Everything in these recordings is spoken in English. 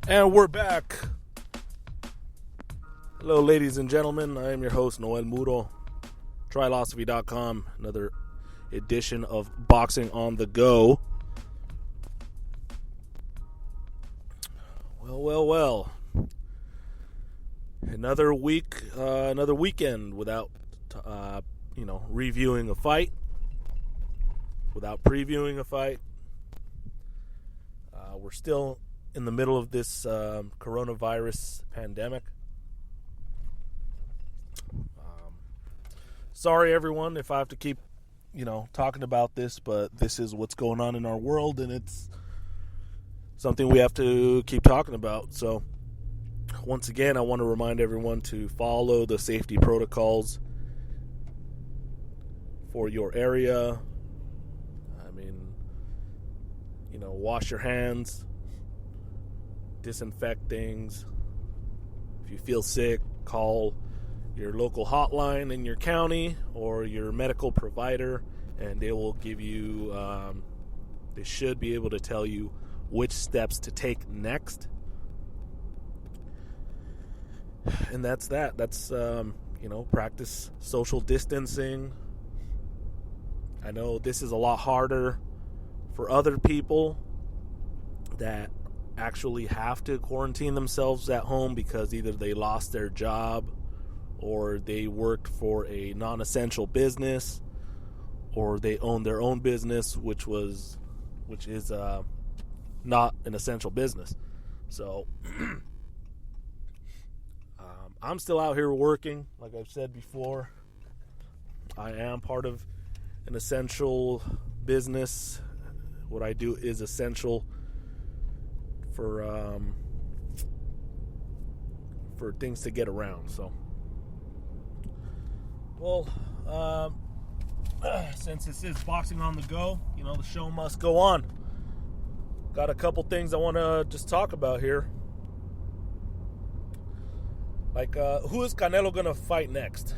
And we're back. Hello, ladies and gentlemen. I am your host, Noel Muro. Trilosophy.com. Another edition of Boxing on the Go. Well. Another week, another weekend without, reviewing a fight, without previewing a fight. We're still in the middle of this coronavirus pandemic. Sorry, everyone, if I have to keep, talking about this, but this is what's going on in our world, and it's something we have to keep talking about. So, once again, I want to remind everyone to follow the safety protocols for your area. Wash your hands, disinfect things. If you feel sick, call your local hotline in your county or your medical provider, and they will give you, they should be able to tell you which steps to take next. And that's that. That's, practice social distancing. I know this is a lot harder for other people that actually have to quarantine themselves at home because either they lost their job or they worked for a non-essential business or they own their own business, which is not an essential business. So I'm still out here working, like I've said before. I am part of an essential business. What I do is essential for things to get around. So, since this is Boxing on the Go, the show must go on. Got a couple things I want to just talk about here. Like, who is Canelo going to fight next?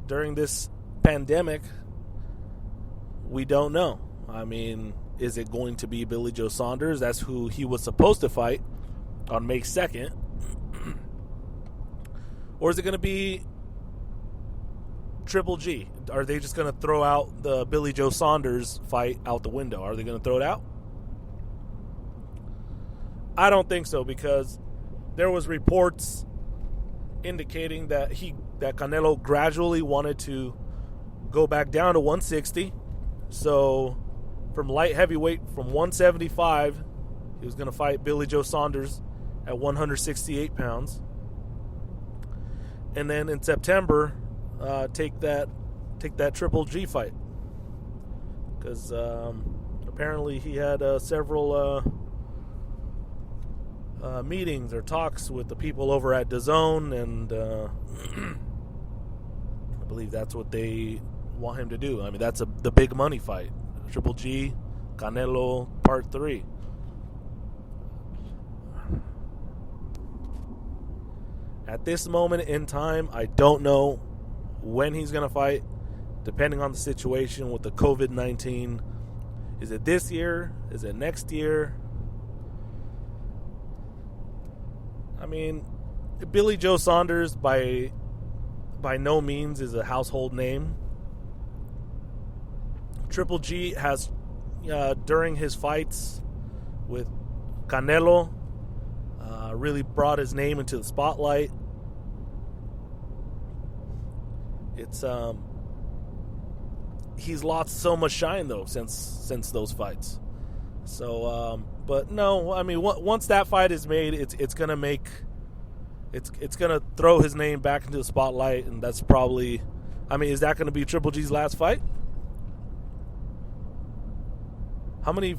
During this pandemic, we don't know. Is it going to be Billy Joe Saunders? That's who he was supposed to fight on May 2nd. Or is it going to be Triple G? Are they just going to throw out the Billy Joe Saunders fight out the window? Are they going to throw it out? I don't think so, because there was reports indicating that Canelo gradually wanted to go back down to 160. So from light heavyweight, from 175, he was going to fight Billy Joe Saunders at 168 pounds. And then in September, take that Triple G fight. Because apparently he had several meetings or talks with the people over at DAZN, and I believe that's what they want him to do. That's the big money fight. Triple G, Canelo, Part 3. At this moment in time, I don't know when he's going to fight, depending on the situation with the COVID-19. Is it this year? Is it next year? Billy Joe Saunders by no means is a household name. Triple G has, during his fights with Canelo, really brought his name into the spotlight. It's he's lost so much shine though since those fights. So, but no, once that fight is made, it's gonna throw his name back into the spotlight, and that's probably, is that gonna be Triple G's last fight? How many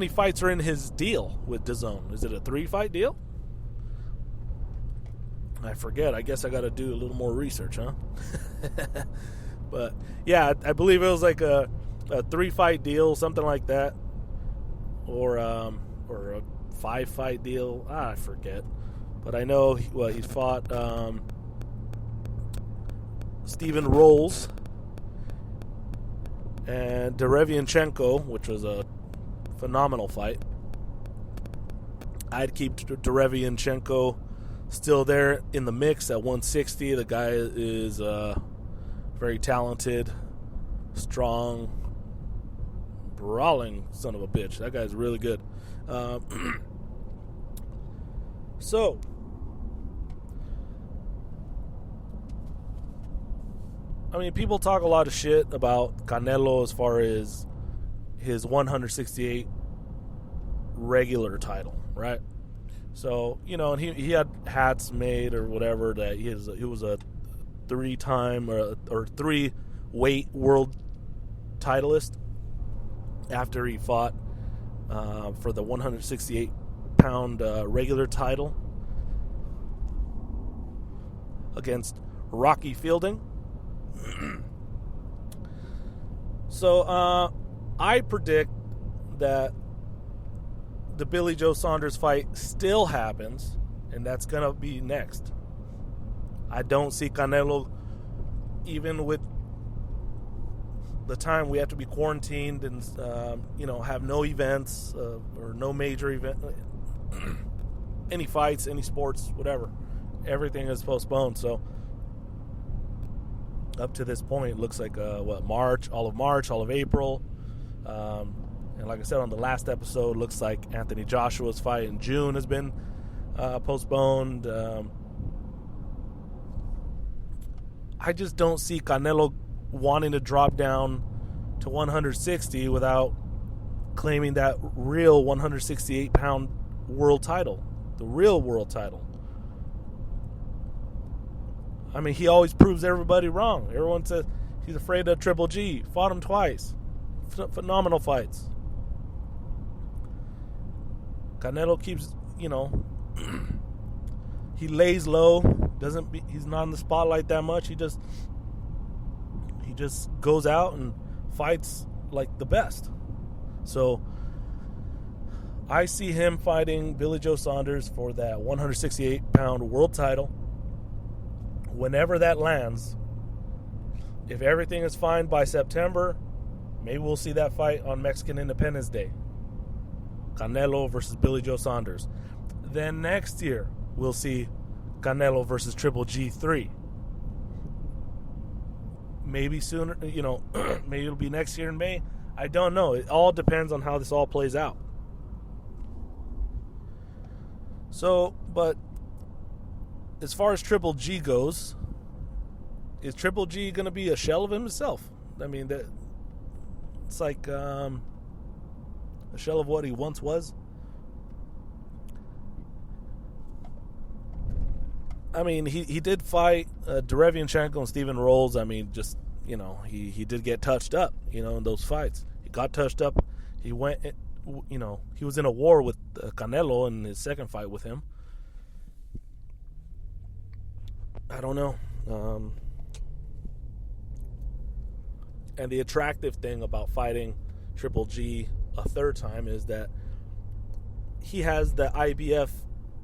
fights are in his deal with DAZN? Is it a 3-fight deal? I forget. I guess I got to do a little more research, huh? But yeah, I believe it was like a 3-fight deal, something like that, or a 5-fight deal. I forget. But I know he fought Steven Rolls and Derevianchenko, which was a Phenomenal fight. I'd keep Derevianchenko still there in the mix at 160. The guy is very talented, strong, brawling son of a bitch. That guy's really good. So, I mean, people talk a lot of shit about Canelo as far as his 168 regular title, right? So, you know, and he had hats made or whatever that he was a 3-time or 3-weight world titleist after he fought for the 168-pound regular title against Rocky Fielding. So, I predict that the Billy Joe Saunders fight still happens, and that's going to be next. I don't see Canelo, even with the time we have to be quarantined and, have no events or no major event, any fights, any sports, whatever. Everything is postponed. So up to this point, it looks like, March, all of April. And like I said on the last episode, looks like Anthony Joshua's fight in June has been postponed. I just don't see Canelo wanting to drop down to 160 without claiming that real 168-pound world title, the real world title. I mean, he always proves everybody wrong. Everyone says he's afraid of Triple G. Fought him twice. Phenomenal fights. Canelo keeps, he lays low. He's not in the spotlight that much. He just goes out and fights like the best. So I see him fighting Billy Joe Saunders for that 168-pound world title. Whenever that lands, if everything is fine by September, maybe we'll see that fight on Mexican Independence Day. Canelo versus Billy Joe Saunders. Then next year, we'll see Canelo versus Triple G3. Maybe sooner, maybe it'll be next year in May. I don't know. It all depends on how this all plays out. So, but as far as Triple G goes, is Triple G going to be a shell of himself? I mean, it's like a shell of what he once was. I mean, he did fight Derevianchenko and Steven Rolls. I mean, just, he did get touched up, in those fights. He got touched up. He went, he was in a war with Canelo in his second fight with him. I don't know. And the attractive thing about fighting Triple G a third time is that he has the IBF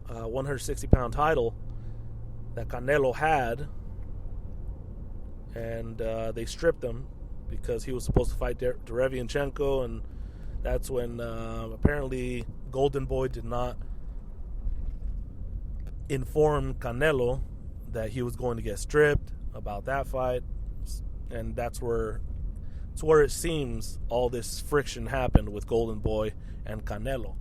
160-pound title that Canelo had, and they stripped him because he was supposed to fight Derevianchenko, and that's when apparently Golden Boy did not inform Canelo that he was going to get stripped about that fight, and that's where it seems all this friction happened with Golden Boy and Canelo.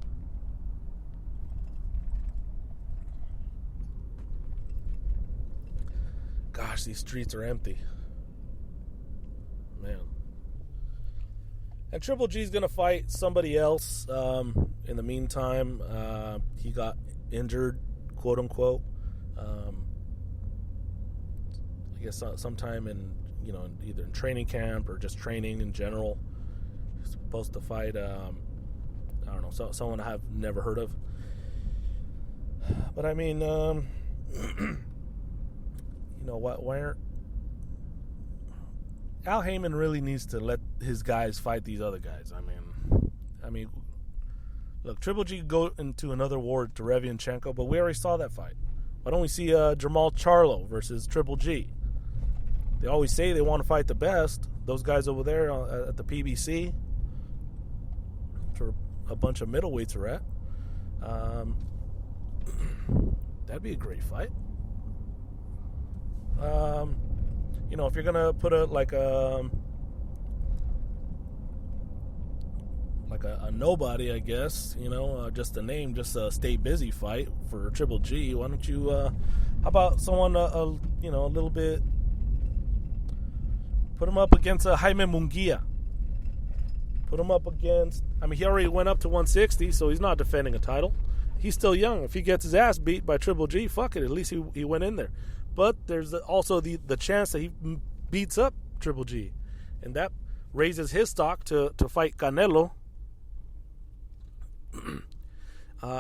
Gosh, these streets are empty. Man. And Triple G's going to fight somebody else in the meantime. He got injured, quote unquote. I guess sometime in, either in training camp or just training in general. He's supposed to fight, I don't know, someone I have never heard of. But I mean, why aren't Al Heyman really needs to let his guys fight these other guys? I mean, look, Triple G could go into another war with Derevianchenko, but we already saw that fight. Why don't we see Jamal Charlo versus Triple G? They always say they want to fight the best. Those guys over there at the PBC. That's where a bunch of middleweights are at. That'd be a great fight. If you're gonna put a nobody, I guess, just a name, just a stay busy fight for Triple G. Why don't you? How about someone a little bit? Put him up against Jaime Munguia. Put him up against. He already went up to 160, so he's not defending a title. He's still young. If he gets his ass beat by Triple G, fuck it. At least he went in there. But there's also the chance that he beats up Triple G, and that raises his stock to fight Canelo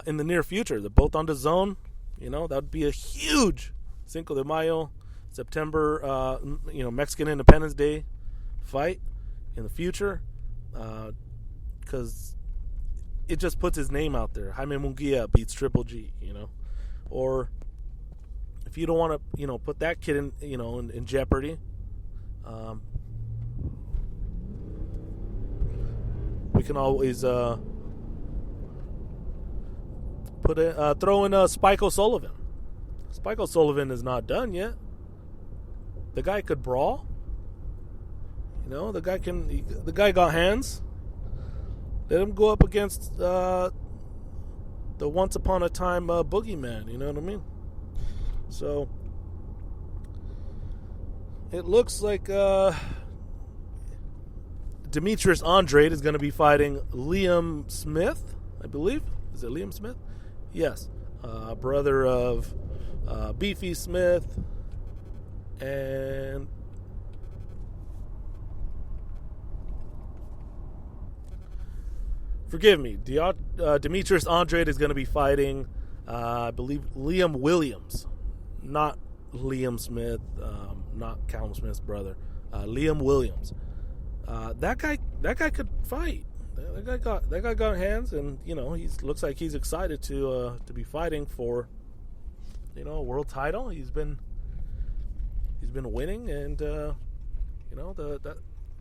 in the near future. They're both on the zone. That would be a huge Cinco de Mayo, September, Mexican Independence Day fight in the future, because it just puts his name out there. Jaime Munguia beats Triple G, or if you don't want to, put that kid in jeopardy, we can always throw in Spike O'Sullivan. Spike O'Sullivan is not done yet. The guy could brawl. The guy got hands. Let him go up against the once upon a time boogeyman. You know what I mean? So it looks like Demetrius Andrade is going to be fighting Liam Smith, I believe. Is it Liam Smith? Yes. Brother of Beefy Smith and forgive me, Demetrius Andrade is going to be fighting I believe Liam Williams, not Liam Smith, not Callum Smith's brother. Liam Williams. That guy could fight. That guy got hands, and he looks like he's excited to be fighting for a world title. He's been winning, and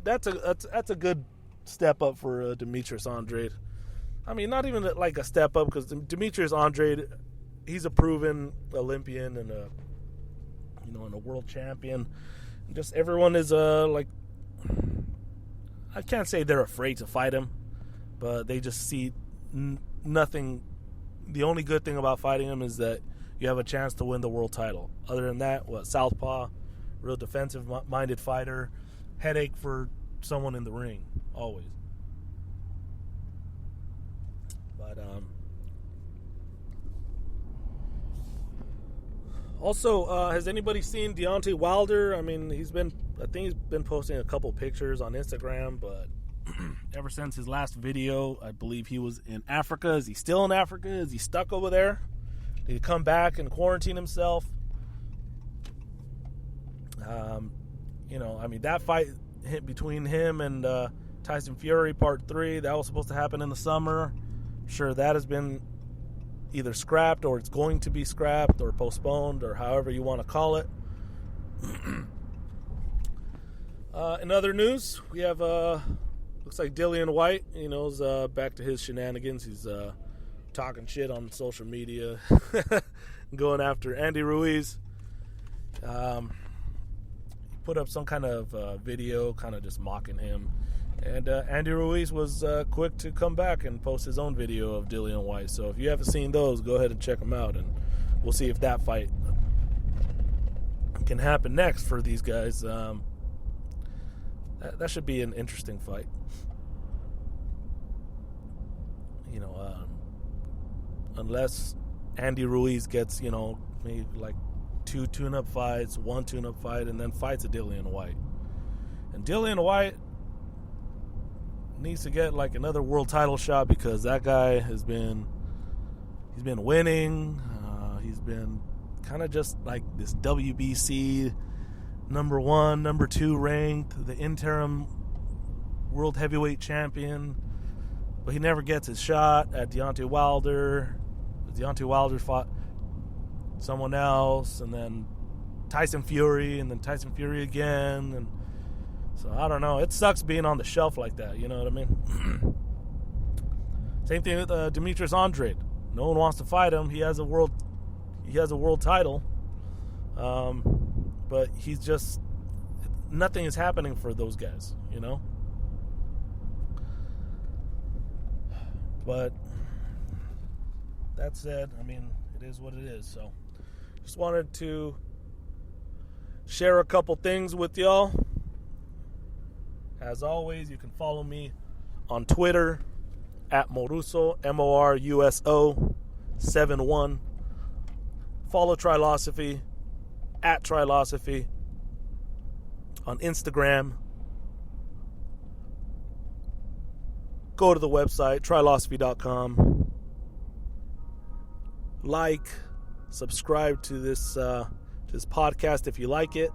that's a good step up for Demetrius Andrade. Not even like a step up, because Demetrius Andrade, he's a proven Olympian and a world champion. Just everyone is I can't say they're afraid to fight him, but they just see nothing. The only good thing about fighting him is that you have a chance to win the world title. Other than that, southpaw, real defensive-minded fighter, headache for someone in the ring, always. But also, has anybody seen Deontay Wilder? I think he's been posting a couple pictures on Instagram, but ever since his last video, I believe he was in Africa. Is he still in Africa? Is he stuck over there? Did he come back and quarantine himself? That fight between him and Tyson Fury Part 3, that was supposed to happen in the summer. I'm sure that has been either scrapped, or it's going to be scrapped or postponed, or however you want to call it. In other news, we have looks like Dillian White, is back to his shenanigans. He's talking shit on social media, going after Andy Ruiz. Put up some kind of video, kind of just mocking him. And Andy Ruiz was quick to come back and post his own video of Dillian White. So if you haven't seen those, go ahead and check them out, and we'll see if that fight can happen next for these guys. That should be an interesting fight. Unless Andy Ruiz gets, maybe like 2 tune-up fights, 1 tune-up fight, and then fights a Dillian White. And Dillian White needs to get like another world title shot, because that guy he's been winning. He's been kind of just like this WBC number 1, number 2 ranked, the interim world heavyweight champion, but he never gets his shot at Deontay Wilder. Deontay Wilder fought someone else, and then Tyson Fury, and then Tyson Fury again, and so I don't know. It sucks being on the shelf like that, you know what I mean? Same thing with Demetrius Andrade. No one wants to fight him. He has a world title, but he's just, nothing is happening for those guys, you know. But that said, I mean, it is what it is. So, just wanted to share a couple things with y'all. As always, you can follow me on Twitter at Moruso, MORUSO 71. Follow Trilosophy at Trilosophy on Instagram. Go to the website, trilosophy.com. Like, subscribe to this podcast if you like it.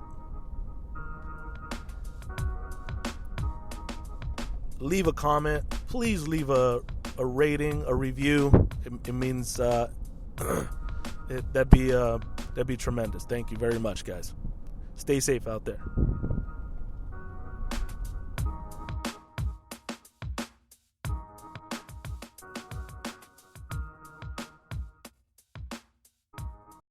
Leave a comment. Please leave a rating, a review. It means that'd be tremendous. Thank you very much, guys. Stay safe out there.